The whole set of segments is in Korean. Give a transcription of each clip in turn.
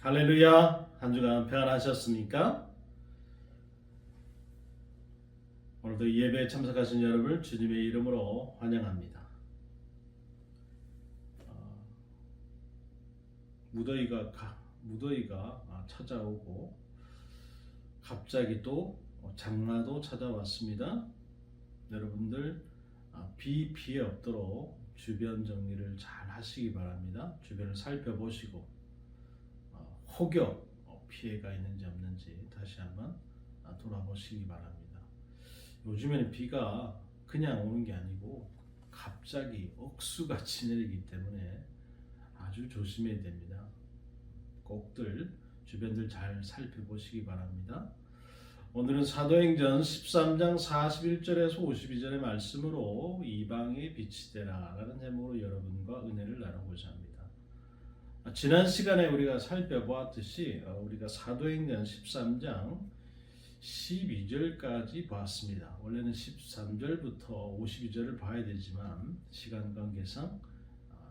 할렐루야! 한 주간 평안하셨습니까? 오늘도 예배에 참석하신 여러분을 주님의 이름으로 환영합니다. 무더위가 찾아오고 갑자기 또 장마도 찾아왔습니다. 여러분들 비 피해 없도록 주변 정리를 잘 하시기 바랍니다. 주변을 살펴보시고 혹여 피해가 있는지 없는지 다시 한번 돌아보시기 바랍니다. 요즘에는 비가 그냥 오는 게 아니고 갑자기 억수같이 내리기 때문에 아주 조심해야 됩니다. 꼭들 주변들 잘 살펴보시기 바랍니다. 오늘은 사도행전 13장 41절에서 52절의 말씀으로 이방의 빛이 되라 라는 제목으로 여러분과 은혜를 나누고자 합니다. 지난 시간에 우리가 살펴보았듯이 우리가 사도행전 13장 12절까지 봤습니다. 원래는 13절부터 52절을 봐야 되지만 시간 관계상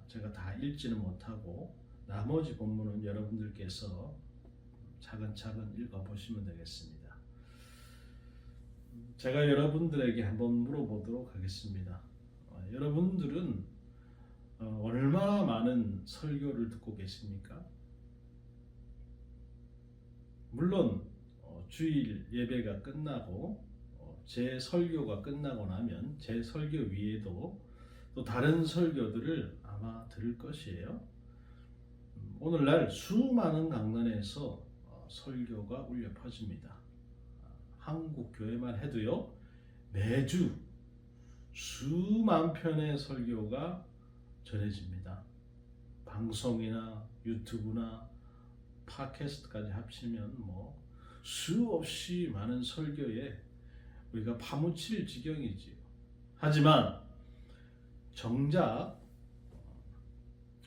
제가 다 읽지는 못하고 나머지 본문은 여러분들께서 차근차근 읽어보시면 되겠습니다. 제가 여러분들에게 한번 물어보도록 하겠습니다. 여러분들은 얼마나 많은 설교를 듣고 계십니까? 물론 주일 예배가 끝나고 제 설교가 끝나고 나면 제 설교 위에도 또 다른 설교들을 아마 들을 것이에요. 오늘날 수많은 강단에서 설교가 울려 퍼집니다. 한국 교회만 해도요, 매주 수만 편의 설교가 전해집니다. 방송이나 유튜브나 팟캐스트까지 합치면 수없이 많은 설교에 우리가 파묻힐 지경이지요. 하지만 정작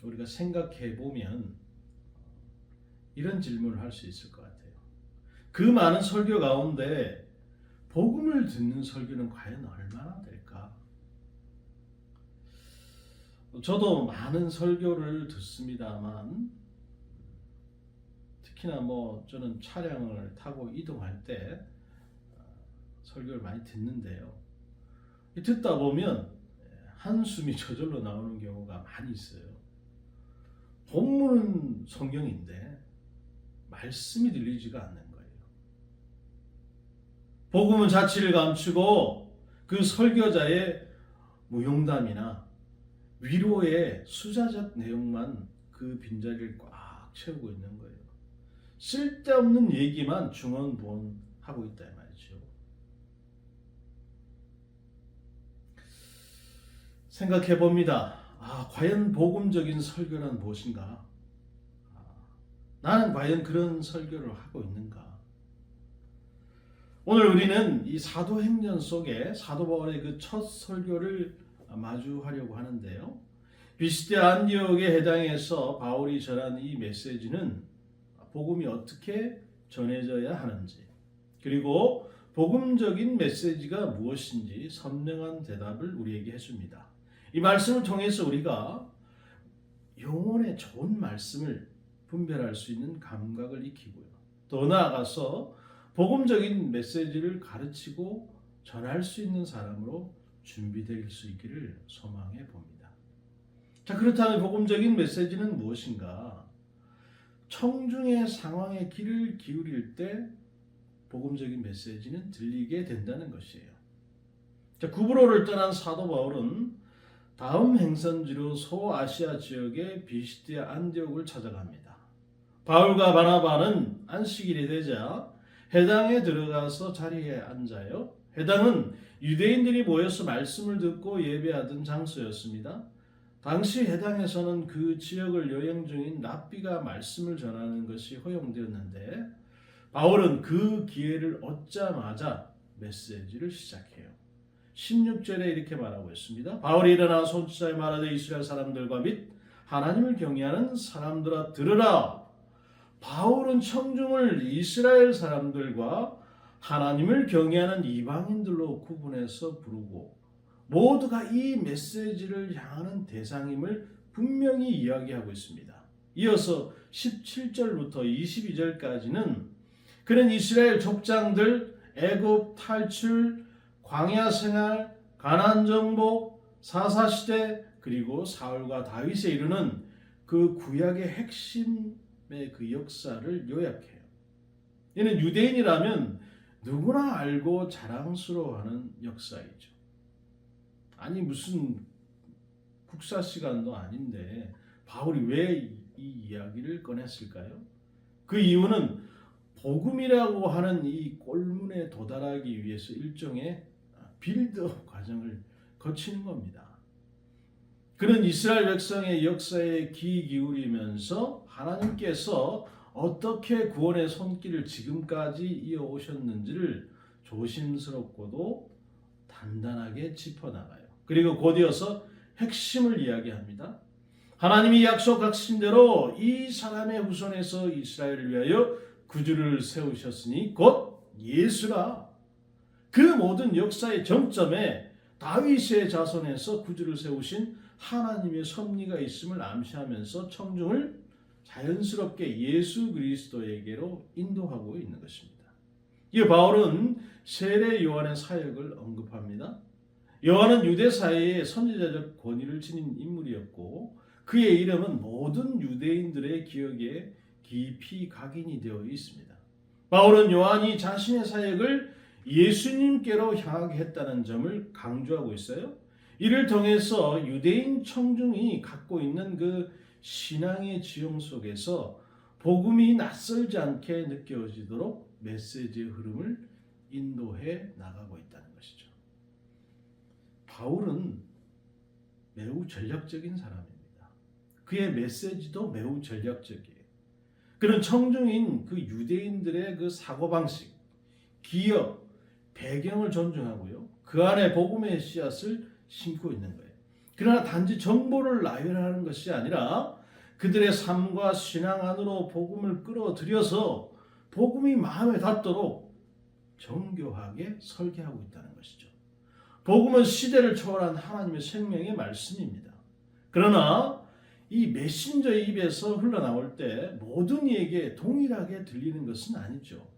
우리가 생각해 보면 이런 질문을 할 수 있을 것 같아요. 그 많은 설교 가운데 복음을 듣는 설교는 과연 얼마나 될까? 저도 많은 설교를 듣습니다만 특히나 저는 차량을 타고 이동할 때 설교를 많이 듣는데요. 듣다 보면 한숨이 저절로 나오는 경우가 많이 있어요. 본문은 성경인데 말씀이 들리지가 않는 거예요. 복음은 자취를 감추고 그 설교자의 무용담이나 위로의 수자적 내용만 그 빈자리를 꽉 채우고 있는 거예요. 쓸데없는 얘기만 중언부언하고 있다 이 말이죠. 생각해 봅니다. 과연 복음적인 설교란 무엇인가? 나는 과연 그런 설교를 하고 있는가? 오늘 우리는 이 사도행전 속에 사도 바울의 그 첫 설교를 마주하려고 하는데요. 비시디아 안디옥의 해당에서 바울이 전한 이 메시지는 복음이 어떻게 전해져야 하는지, 그리고 복음적인 메시지가 무엇인지 선명한 대답을 우리에게 해줍니다. 이 말씀을 통해서 우리가 영혼의 좋은 말씀을 분별할 수 있는 감각을 익히고요. 더 나아가서 복음적인 메시지를 가르치고 전할 수 있는 사람으로 준비될 수 있기를 소망해 봅니다. 자, 그렇다면 복음적인 메시지는 무엇인가? 청중의 상황에 귀를 기울일 때 복음적인 메시지는 들리게 된다는 것이에요. 자, 구브로를 떠난 사도 바울은 다음 행선지로 소아시아 지역의 비시디아 안디옥을 찾아갑니다. 바울과 바나바는 안식일이 되자 회당에 들어가서 자리에 앉아요. 회당은 유대인들이 모여서 말씀을 듣고 예배하던 장소였습니다. 당시 회당에서는 그 지역을 여행 중인 랍비가 말씀을 전하는 것이 허용되었는데 바울은 그 기회를 얻자마자 메시지를 시작해요. 16절에 이렇게 말하고 있습니다. 바울이 일어나 손짓하여 말하되 이스라엘 사람들과 및 하나님을 경외하는 사람들아 들으라. 바울은 청중을 이스라엘 사람들과 하나님을 경외하는 이방인들로 구분해서 부르고 모두가 이 메시지를 향하는 대상임을 분명히 이야기하고 있습니다. 이어서 17절부터 22절까지는 그는 이스라엘 족장들 애굽 탈출, 광야 생활, 가나안 정복, 사사시대, 그리고 사울과 다윗에 이르는 그 구약의 핵심의 그 역사를 요약해요. 이는 유대인이라면 누구나 알고 자랑스러워하는 역사이죠. 아니 무슨 국사 시간도 아닌데 바울이 왜 이 이야기를 꺼냈을까요? 그 이유는 복음이라고 하는 이 골문에 도달하기 위해서 일종의 빌드업 과정을 거치는 겁니다. 그는 이스라엘 백성의 역사에 귀 기울이면서 하나님께서 어떻게 구원의 손길을 지금까지 이어오셨는지를 조심스럽고도 단단하게 짚어나가요. 그리고 곧이어서 핵심을 이야기합니다. 하나님이 약속하신 대로 이 사람의 후손에서 이스라엘을 위하여 구주를 세우셨으니 곧 예수라. 그 모든 역사의 정점에 다윗의 자손에서 구주를 세우신 하나님의 섭리가 있음을 암시하면서 청중을 자연스럽게 예수 그리스도에게로 인도하고 있는 것입니다. 이 바울은 세례 요한의 사역을 언급합니다. 요한은 유대 사회의 선지자적 권위를 지닌 인물이었고 그의 이름은 모든 유대인들의 기억에 깊이 각인이 되어 있습니다. 바울은 요한이 자신의 사역을 예수님께로 향하게 했다는 점을 강조하고 있어요. 이를 통해서 유대인 청중이 갖고 있는 그 신앙의 지형 속에서 복음이 낯설지 않게 느껴지도록 메시지의 흐름을 인도해 나가고 있다는 것이죠. 바울은 매우 전략적인 사람입니다. 그의 메시지도 매우 전략적이에요. 그는 청중인 그 유대인들의 그 사고방식, 기억, 배경을 존중하고요. 그 안에 복음의 씨앗을 심고 있는 거예요. 그러나 단지 정보를 나열하는 것이 아니라 그들의 삶과 신앙 안으로 복음을 끌어들여서 복음이 마음에 닿도록 정교하게 설계하고 있다는 것이죠. 복음은 시대를 초월한 하나님의 생명의 말씀입니다. 그러나 이 메신저의 입에서 흘러나올 때 모든 이에게 동일하게 들리는 것은 아니죠.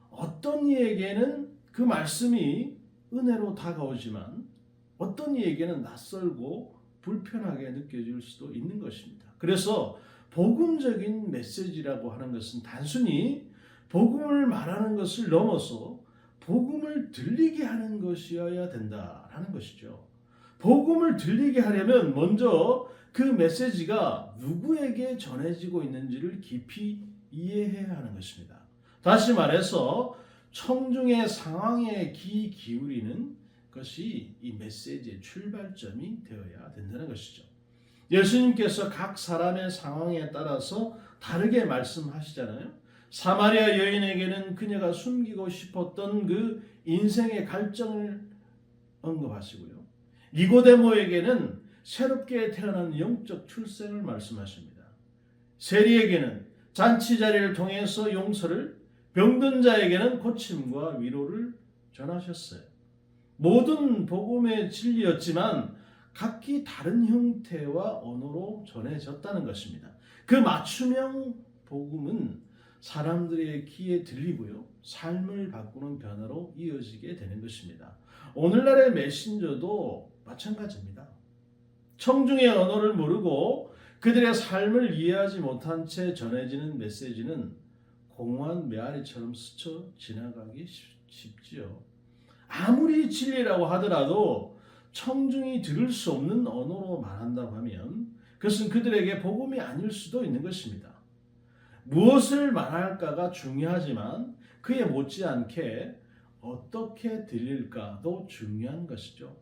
어떤 이에게는 그 말씀이 은혜로 다가오지만 어떤 이에게는 낯설고 불편하게 느껴질 수도 있는 것입니다. 그래서 복음적인 메시지라고 하는 것은 단순히 복음을 말하는 것을 넘어서 복음을 들리게 하는 것이어야 된다라는 것이죠. 복음을 들리게 하려면 먼저 그 메시지가 누구에게 전해지고 있는지를 깊이 이해해야 하는 것입니다. 다시 말해서 청중의 상황에 귀 기울이는 것이 이 메시지의 출발점이 되어야 된다는 것이죠. 예수님께서 각 사람의 상황에 따라서 다르게 말씀하시잖아요. 사마리아 여인에게는 그녀가 숨기고 싶었던 그 인생의 갈증을 언급하시고요. 니고데모에게는 새롭게 태어난 영적 출생을 말씀하십니다. 세리에게는 잔치 자리를 통해서 용서를, 병든 자에게는 고침과 위로를 전하셨어요. 모든 복음의 진리였지만 각기 다른 형태와 언어로 전해졌다는 것입니다. 그 맞춤형 복음은 사람들의 귀에 들리고요, 삶을 바꾸는 변화로 이어지게 되는 것입니다. 오늘날의 메신저도 마찬가지입니다. 청중의 언어를 모르고 그들의 삶을 이해하지 못한 채 전해지는 메시지는 공허한 메아리처럼 스쳐 지나가기 쉽지요. 아무리 진리라고 하더라도 청중이 들을 수 없는 언어로 말한다고 하면 그것은 그들에게 복음이 아닐 수도 있는 것입니다. 무엇을 말할까가 중요하지만 그에 못지않게 어떻게 들릴까도 중요한 것이죠.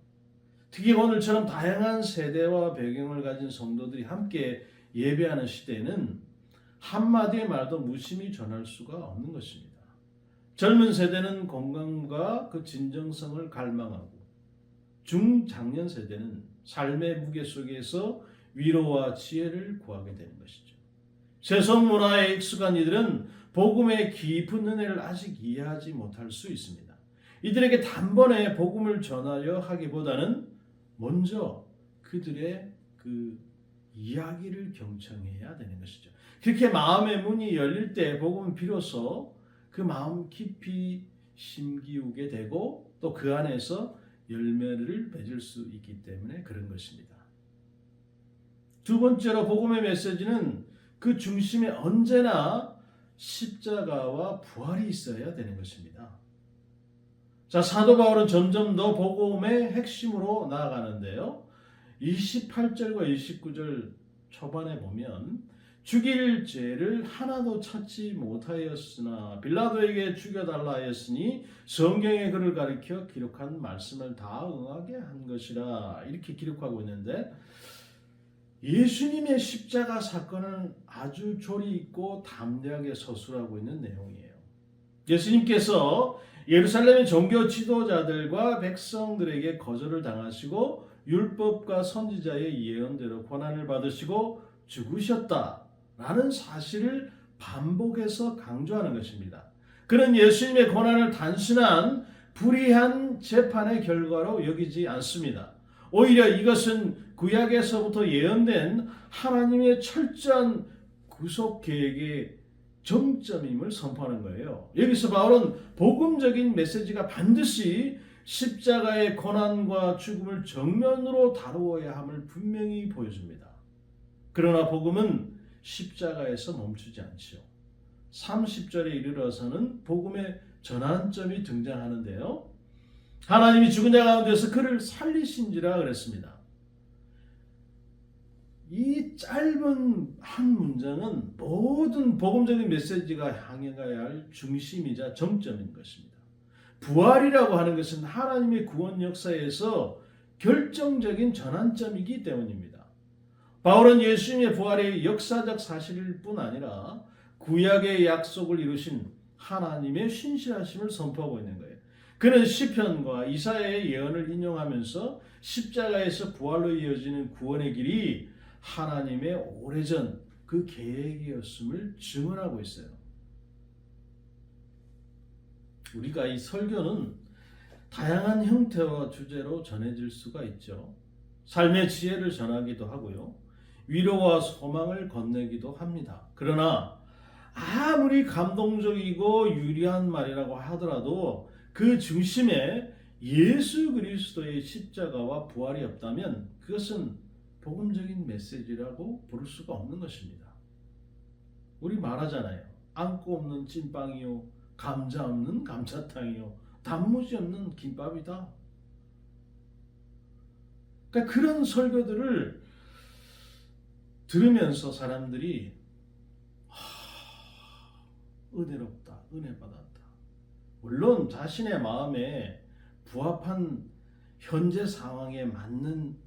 특히 오늘처럼 다양한 세대와 배경을 가진 성도들이 함께 예배하는 시대에는 한마디의 말도 무심히 전할 수가 없는 것입니다. 젊은 세대는 건강과 그 진정성을 갈망하고 중장년 세대는 삶의 무게 속에서 위로와 지혜를 구하게 되는 것이죠. 세속 문화에 익숙한 이들은 복음의 깊은 은혜를 아직 이해하지 못할 수 있습니다. 이들에게 단번에 복음을 전하려 하기보다는 먼저 그들의 그 이야기를 경청해야 되는 것이죠. 그렇게 마음의 문이 열릴 때 복음은 비로소 그 마음 깊이 심기우게 되고 또 그 안에서 열매를 맺을 수 있기 때문에 그런 것입니다. 두 번째로 복음의 메시지는 그 중심에 언제나 십자가와 부활이 있어야 되는 것입니다. 자, 사도 바울은 점점 더 복음의 핵심으로 나아가는데요. 28절과 29절 초반에 보면 죽일 죄를 하나도 찾지 못하였으나 빌라도에게 죽여달라 하였으니 성경에 그를 가리켜 기록한 말씀을 다 응하게 한 것이라 이렇게 기록하고 있는데 예수님의 십자가 사건은 아주 조리 있고 담대하게 서술하고 있는 내용이에요. 예수님께서 예루살렘의 종교 지도자들과 백성들에게 거절을 당하시고 율법과 선지자의 예언대로 고난을 받으시고 죽으셨다라는 사실을 반복해서 강조하는 것입니다. 그는 예수님의 고난을 단순한 불의한 재판의 결과로 여기지 않습니다. 오히려 이것은 구약에서부터 예언된 하나님의 철저한 구속 계획의 정점임을 선포하는 거예요. 여기서 바울은 복음적인 메시지가 반드시 십자가의 고난과 죽음을 정면으로 다루어야 함을 분명히 보여줍니다. 그러나 복음은 십자가에서 멈추지 않지요. 30절에 이르러서는 복음의 전환점이 등장하는데요. 하나님이 죽은 자 가운데서 그를 살리신지라 그랬습니다. 이 짧은 한 문장은 모든 복음적인 메시지가 향해가야 할 중심이자 정점인 것입니다. 부활이라고 하는 것은 하나님의 구원 역사에서 결정적인 전환점이기 때문입니다. 바울은 예수님의 부활의 역사적 사실일 뿐 아니라 구약의 약속을 이루신 하나님의 신실하심을 선포하고 있는 거예요. 그는 시편과 이사야의 예언을 인용하면서 십자가에서 부활로 이어지는 구원의 길이 하나님의 오래전 그 계획이었음을 증언하고 있어요. 우리가 이 설교는 다양한 형태와 주제로 전해질 수가 있죠. 삶의 지혜를 전하기도 하고요. 위로와 소망을 건네기도 합니다. 그러나 아무리 감동적이고 유리한 말이라고 하더라도 그 중심에 예수 그리스도의 십자가와 부활이 없다면 그것은 복음적인 메시지라고 부를 수가 없는 것입니다. 우리 말하잖아요. 안고 없는 찐빵이요, 감자 없는 감자탕이요, 단무지 없는 김밥이다. 그러니까 그런 설교들을 들으면서 사람들이 은혜롭다, 은혜 받았다. 물론 자신의 마음에 부합한 현재 상황에 맞는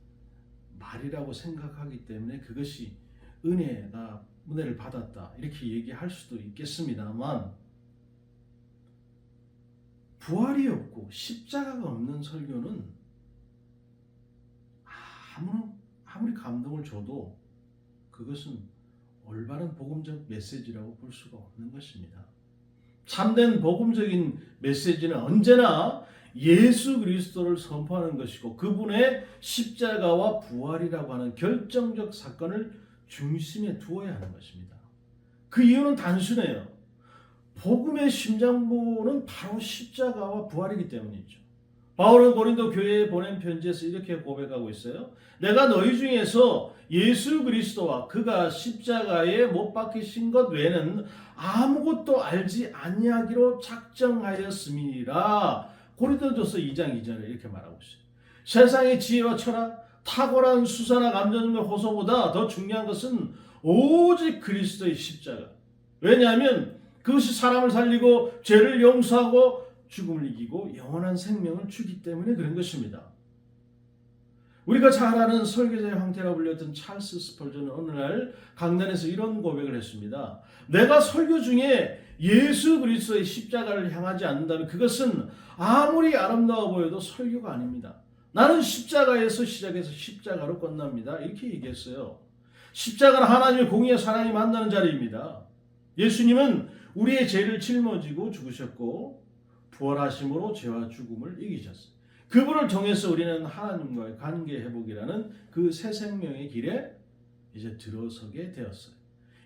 말이라고 생각하기 때문에 그것이 은혜를 받았다 이렇게 얘기할 수도 있겠습니다만 부활이 없고 십자가가 없는 설교는 아무리 감동을 줘도 그것은 올바른 복음적 메시지라고 볼 수가 없는 것입니다. 참된 복음적인 메시지는 언제나 예수 그리스도를 선포하는 것이고 그분의 십자가와 부활이라고 하는 결정적 사건을 중심에 두어야 하는 것입니다. 그 이유는 단순해요. 복음의 심장부는 바로 십자가와 부활이기 때문이죠. 바울은 고린도 교회에 보낸 편지에서 이렇게 고백하고 있어요. 내가 너희 중에서 예수 그리스도와 그가 십자가에 못 박히신 것 외에는 아무것도 알지 아니하기로 작정하였음이니라. 고린도전서 2장 2절에 이렇게 말하고 있어요. 세상의 지혜와 철학, 탁월한 수사나 감정과 호소보다 더 중요한 것은 오직 그리스도의 십자가. 왜냐하면 그것이 사람을 살리고 죄를 용서하고 죽음을 이기고 영원한 생명을 주기 때문에 그런 것입니다. 우리가 잘 아는 설교자의 황태라 불렸던 찰스 스펄전은 어느 날 강단에서 이런 고백을 했습니다. 내가 설교 중에 예수 그리스도의 십자가를 향하지 않는다면 그것은 아무리 아름다워 보여도 설교가 아닙니다. 나는 십자가에서 시작해서 십자가로 끝납니다. 이렇게 얘기했어요. 십자가는 하나님의 공의의 사랑이 만나는 자리입니다. 예수님은 우리의 죄를 짊어지고 죽으셨고 부활하심으로 죄와 죽음을 이기셨어요. 그분을 통해서 우리는 하나님과의 관계 회복이라는 그 새 생명의 길에 이제 들어서게 되었어요.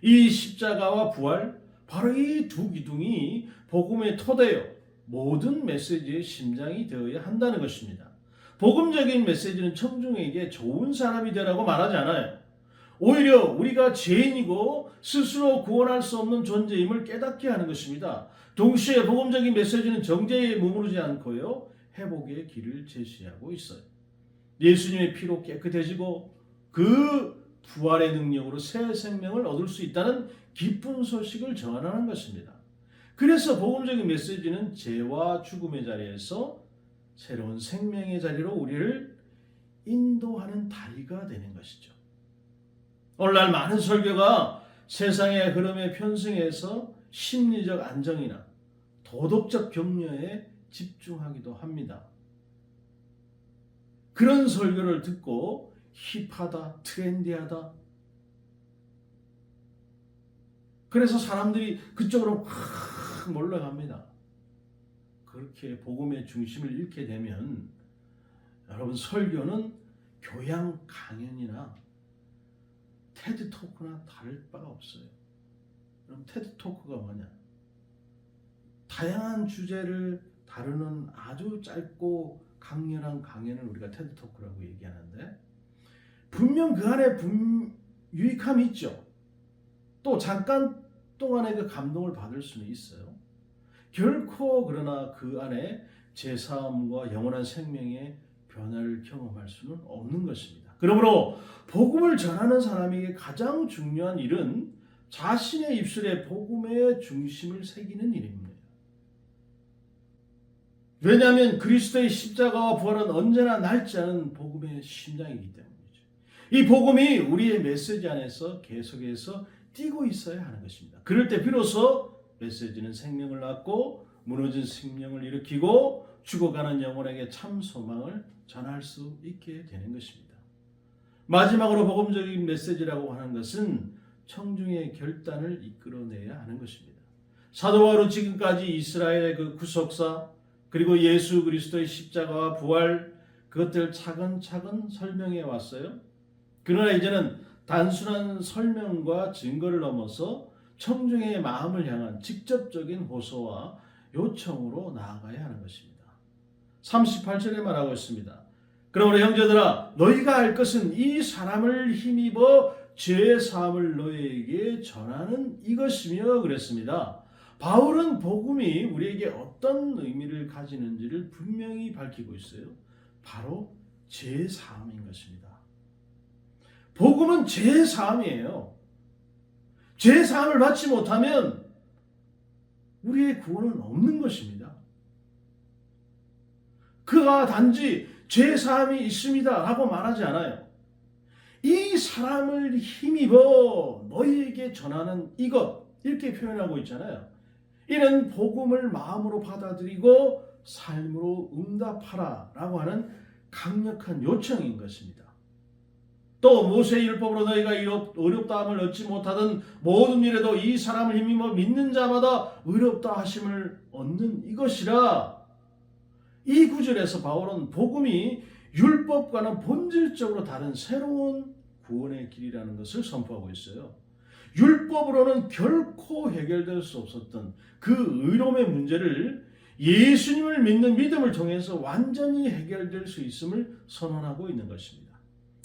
이 십자가와 부활, 바로 이 두 기둥이 복음의 토대요, 모든 메시지의 심장이 되어야 한다는 것입니다. 복음적인 메시지는 청중에게 좋은 사람이 되라고 말하지 않아요. 오히려 우리가 죄인이고 스스로 구원할 수 없는 존재임을 깨닫게 하는 것입니다. 동시에 복음적인 메시지는 정죄에 머무르지 않고요, 회복의 길을 제시하고 있어요. 예수님의 피로 깨끗해지고 그 부활의 능력으로 새 생명을 얻을 수 있다는 기쁜 소식을 전하는 것입니다. 그래서 복음적인 메시지는 죄와 죽음의 자리에서 새로운 생명의 자리로 우리를 인도하는 다리가 되는 것이죠. 오늘날 많은 설교가 세상의 흐름에 편승해서 심리적 안정이나 도덕적 격려에 집중하기도 합니다. 그런 설교를 듣고 힙하다, 트렌디하다, 그래서 사람들이 그쪽으로 확 몰려갑니다. 그렇게 복음의 중심을 잃게 되면 여러분, 설교는 교양 강연이나 테드 토크나 다를 바가 없어요. 그럼 테드 토크가 뭐냐? 다양한 주제를 다루는 아주 짧고 강렬한 강연을 우리가 테드 토크라고 얘기하는데, 분명 그 안에 유익함이 있죠. 또 잠깐 동안의 그 감동을 받을 수는 있어요. 결코 그러나 그 안에 제사함과 영원한 생명의 변화를 경험할 수는 없는 것입니다. 그러므로 복음을 전하는 사람에게 가장 중요한 일은 자신의 입술에 복음의 중심을 새기는 일입니다. 왜냐하면 그리스도의 십자가와 부활은 언제나 낡지 않은 복음의 심장이기 때문이죠. 이 복음이 우리의 메시지 안에서 계속해서 뛰고 있어야 하는 것입니다. 그럴 때 비로소 메시지는 생명을 낳고 무너진 생명을 일으키고 죽어가는 영혼에게 참 소망을 전할 수 있게 되는 것입니다. 마지막으로 복음적인 메시지라고 하는 것은 청중의 결단을 이끌어내야 하는 것입니다. 사도 바울은 지금까지 이스라엘의 그 구속사, 그리고 예수 그리스도의 십자가와 부활, 그것들을 차근차근 설명해 왔어요. 그러나 이제는 단순한 설명과 증거를 넘어서 청중의 마음을 향한 직접적인 호소와 요청으로 나아가야 하는 것입니다. 38절에 말하고 있습니다. 그러므로 형제들아, 너희가 알 것은 이 사람을 힘입어 죄 사함을 너희에게 전하는 이것이며 그랬습니다. 바울은 복음이 우리에게 어떤 의미를 가지는지를 분명히 밝히고 있어요. 바로 죄 사함인 것입니다. 복음은 죄 사함이에요. 죄 사함을 받지 못하면 우리의 구원은 없는 것입니다. 그가 단지 죄 사함이 있습니다 라고 말하지 않아요. 이 사람을 힘입어 너희에게 전하는 이것, 이렇게 표현하고 있잖아요. 이는 복음을 마음으로 받아들이고 삶으로 응답하라 라고 하는 강력한 요청인 것입니다. 또 모세의 율법으로 너희가 의롭다함을 얻지 못하던 모든 일에도 이 사람을 힘입어 믿는 자마다 의롭다 하심을 얻는 이것이라. 이 구절에서 바울은 복음이 율법과는 본질적으로 다른 새로운 구원의 길이라는 것을 선포하고 있어요. 율법으로는 결코 해결될 수 없었던 그 의로움의 문제를 예수님을 믿는 믿음을 통해서 완전히 해결될 수 있음을 선언하고 있는 것입니다.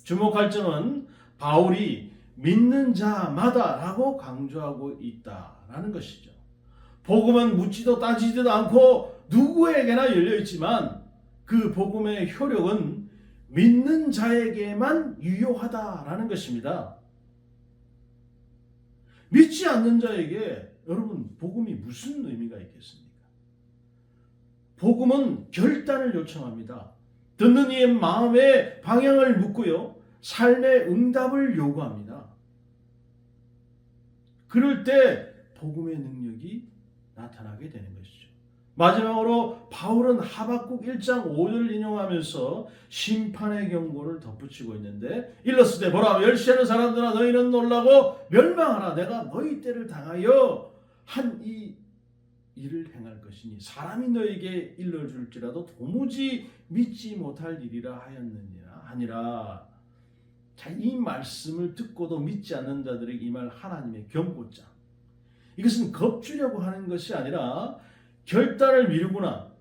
주목할 점은 바울이 믿는 자마다라고 강조하고 있다라는 것이죠. 복음은 묻지도 따지지도 않고 누구에게나 열려있지만 그 복음의 효력은 믿는 자에게만 유효하다라는 것입니다. 믿지 않는 자에게 여러분 복음이 무슨 의미가 있겠습니까? 복음은 결단을 요청합니다. 듣는 이의 마음에 방향을 묻고요, 삶의 응답을 요구합니다. 그럴 때 복음의 능력이 나타나게 되는 것이죠. 마지막으로 바울은 하박국 1장 5절을 인용하면서 심판의 경고를 덧붙이고 있는데, 일렀으되 보라, 멸시하는 사람들아 너희는 놀라고 멸망하라. 내가 너희 때를 당하여 한 이 일을 행할 것이니 사람이 너에게 일러줄지라도 도무지 믿지 못할 일이라 하였느니라 하니라. 자, 이 말씀을 듣고도 믿지 않는 자들에게 임할 하나님의 경고장. 이것은 겁주려고 하는 것이 아니라 결단을 미루거나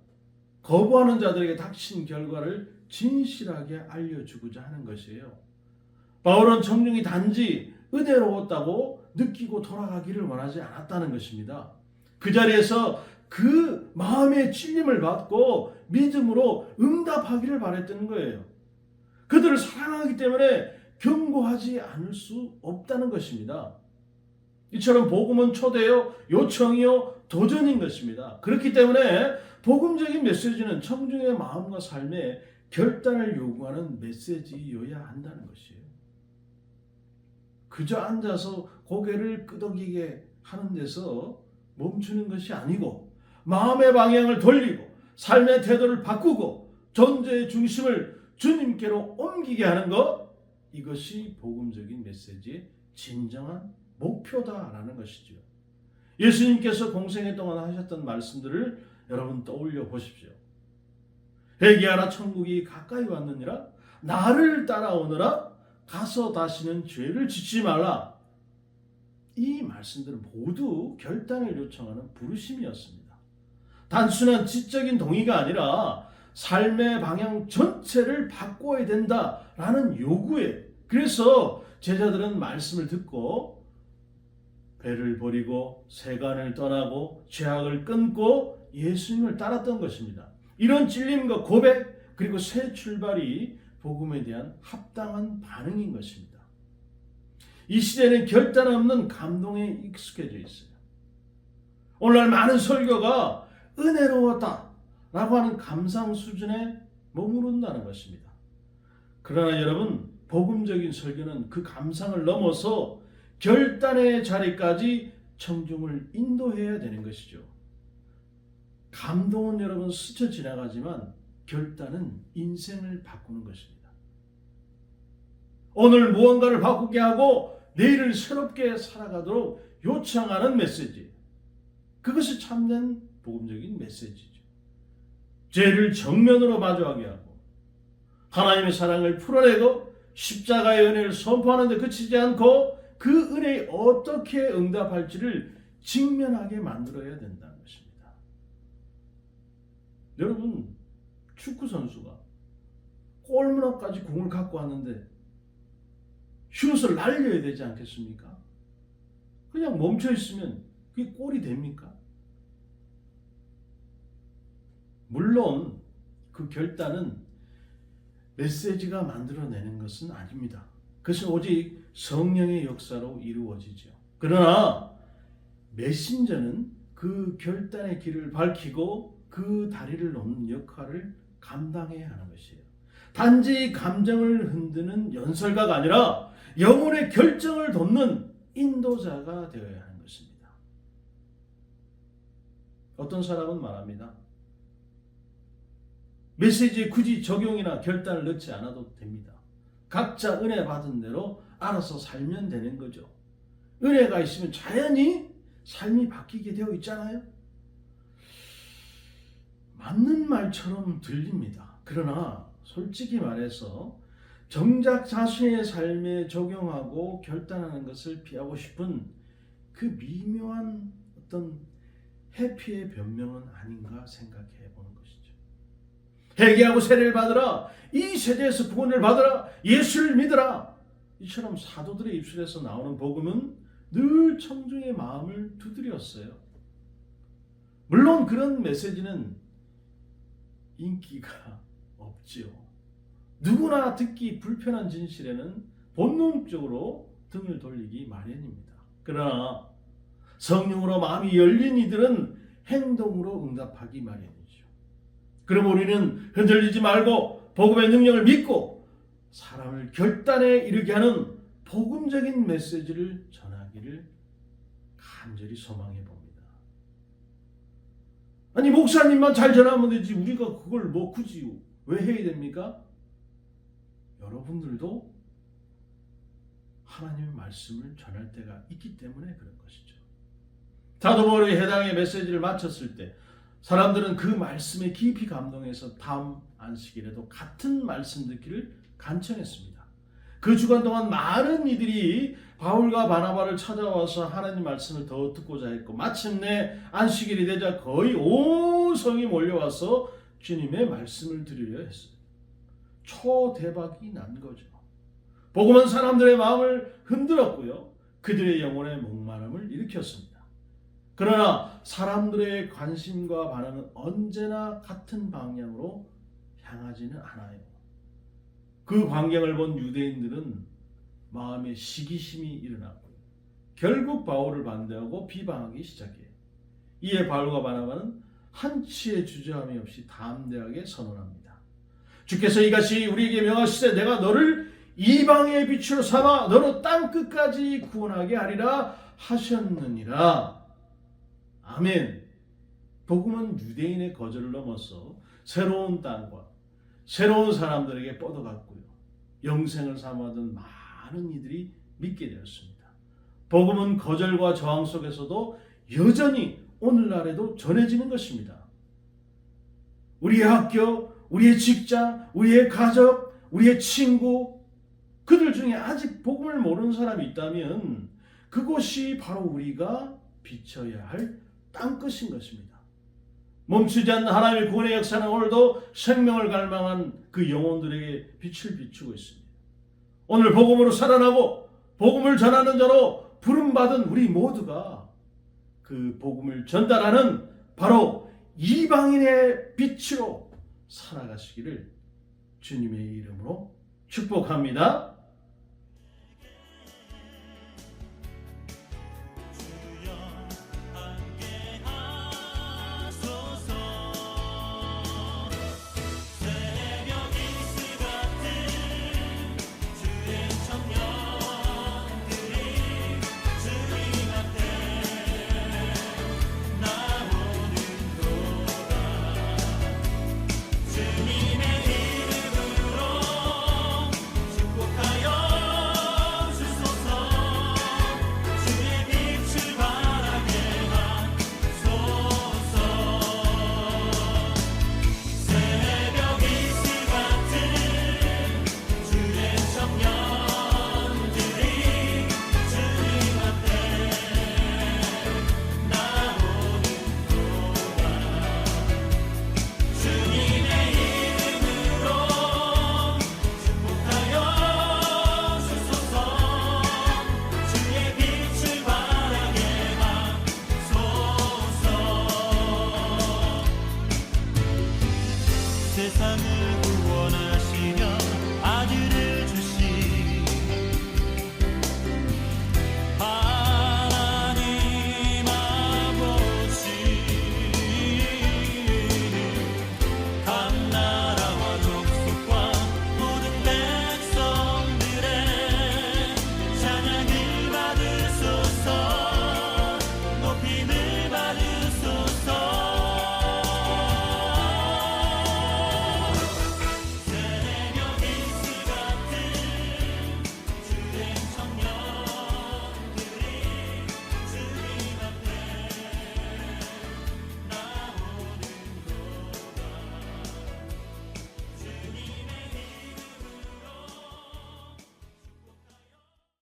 거부하는 자들에게 닥친 결과를 진실하게 알려주고자 하는 것이에요. 바울은 청중이 단지 은혜로웠다고 느끼고 돌아가기를 원하지 않았다는 것입니다. 그 자리에서 그 마음의 찔림을 받고 믿음으로 응답하기를 바랬던 거예요. 그들을 사랑하기 때문에 경고하지 않을 수 없다는 것입니다. 이처럼 복음은 초대요, 요청이요, 도전인 것입니다. 그렇기 때문에 복음적인 메시지는 청중의 마음과 삶에 결단을 요구하는 메시지여야 한다는 것이에요. 그저 앉아서 고개를 끄덕이게 하는 데서 멈추는 것이 아니고 마음의 방향을 돌리고 삶의 태도를 바꾸고 존재의 중심을 주님께로 옮기게 하는 것, 이것이 복음적인 메시지의 진정한 목표다라는 것이죠. 예수님께서 공생애 동안 하셨던 말씀들을 여러분 떠올려 보십시오. 회개하라, 천국이 가까이 왔느니라. 나를 따라오너라. 가서 다시는 죄를 짓지 말라. 이 말씀들은 모두 결단을 요청하는 부르심이었습니다. 단순한 지적인 동의가 아니라 삶의 방향 전체를 바꿔야 된다라는 요구에, 그래서 제자들은 말씀을 듣고 배를 버리고 세간을 떠나고 죄악을 끊고 예수님을 따랐던 것입니다. 이런 찔림과 고백 그리고 새 출발이 복음에 대한 합당한 반응인 것입니다. 이 시대는 결단 없는 감동에 익숙해져 있어요. 오늘날 많은 설교가 은혜로웠다 라고 하는 감상 수준에 머무른다는 것입니다. 그러나 여러분, 복음적인 설교는 그 감상을 넘어서 결단의 자리까지 청중을 인도해야 되는 것이죠. 감동은 여러분 스쳐 지나가지만 결단은 인생을 바꾸는 것입니다. 오늘 무언가를 바꾸게 하고 내일을 새롭게 살아가도록 요청하는 메시지, 그것이 참된 복음적인 메시지죠. 죄를 정면으로 마주하게 하고 하나님의 사랑을 풀어내고 십자가의 은혜를 선포하는 데 그치지 않고 그 은혜에 어떻게 응답할지를 직면하게 만들어야 된다는 것입니다. 여러분, 축구 선수가 골문앞까지 공을 갖고 왔는데 슛을 날려야 되지 않겠습니까? 그냥 멈춰 있으면 그게 골이 됩니까? 물론 그 결단은 메시지가 만들어내는 것은 아닙니다. 그것은 오직 성령의 역사로 이루어지죠. 그러나 메신저는 그 결단의 길을 밝히고 그 다리를 놓는 역할을 감당해야 하는 것이에요. 단지 감정을 흔드는 연설가가 아니라 영혼의 결정을 돕는 인도자가 되어야 하는 것입니다. 어떤 사람은 말합니다. 메시지에 굳이 적용이나 결단을 넣지 않아도 됩니다. 각자 은혜 받은 대로 알아서 살면 되는 거죠. 은혜가 있으면 자연히 삶이 바뀌게 되어 있잖아요. 맞는 말처럼 들립니다. 그러나 솔직히 말해서 정작 자신의 삶에 적용하고 결단하는 것을 피하고 싶은 그 미묘한 어떤 회피의 변명은 아닌가 생각해 보는 것이죠. 회개하고 세례를 받으라, 이 세대에서 구원을 받으라, 예수를 믿으라, 이처럼 사도들의 입술에서 나오는 복음은 늘 청중의 마음을 두드렸어요. 물론 그런 메시지는 인기가 없지요. 누구나 듣기 불편한 진실에는 본능적으로 등을 돌리기 마련입니다. 그러나 성령으로 마음이 열린 이들은 행동으로 응답하기 마련이죠. 그럼 우리는 흔들리지 말고 복음의 능력을 믿고 사람을 결단에 이르게 하는 복음적인 메시지를 전하기를 간절히 소망해 봅니다. 아니, 목사님만 잘 전하면 되지 우리가 그걸 뭐 굳이 왜 해야 됩니까? 여러분들도 하나님의 말씀을 전할 때가 있기 때문에 그런 것이죠. 사도 바울이 해당의 메시지를 마쳤을 때 사람들은 그 말씀에 깊이 감동해서 다음 안식일에도 같은 말씀 듣기를 간청했습니다. 그 주간 동안 많은 이들이 바울과 바나바를 찾아와서 하나님 말씀을 더 듣고자 했고, 마침내 안식일이 되자 거의 온 성이 몰려와서 주님의 말씀을 들으려 했어요. 초대박이 난 거죠. 복음은 사람들의 마음을 흔들었고요, 그들의 영혼의 목마름을 일으켰습니다. 그러나 사람들의 관심과 반응은 언제나 같은 방향으로 향하지는 않아요. 그 광경을 본 유대인들은 마음에 시기심이 일어났고 결국 바울을 반대하고 비방하기 시작해요. 이에 바울과 바나바는 한치의 주저함이 없이 담대하게 선언합니다. 주께서 이같이 우리에게 명하시되 내가 너를 이방의 빛으로 삼아 너로 땅 끝까지 구원하게 하리라 하셨느니라. 아멘. 복음은 유대인의 거절을 넘어서 새로운 땅과 새로운 사람들에게 뻗어갔고요, 영생을 삼아던 많은 이들이 믿게 되었습니다. 복음은 거절과 저항 속에서도 여전히 오늘날에도 전해지는 것입니다. 우리의 학교, 우리의 직장, 우리의 가족, 우리의 친구, 그들 중에 아직 복음을 모르는 사람이 있다면 그곳이 바로 우리가 비춰야 할 땅끝인 것입니다. 멈추지 않는 하나님의 구원의 역사는 오늘도 생명을 갈망한 그 영혼들에게 빛을 비추고 있습니다. 오늘 복음으로 살아나고 복음을 전하는 자로 부름받은 우리 모두가 그 복음을 전달하는 바로 이방인의 빛으로 살아가시기를 주님의 이름으로 축복합니다.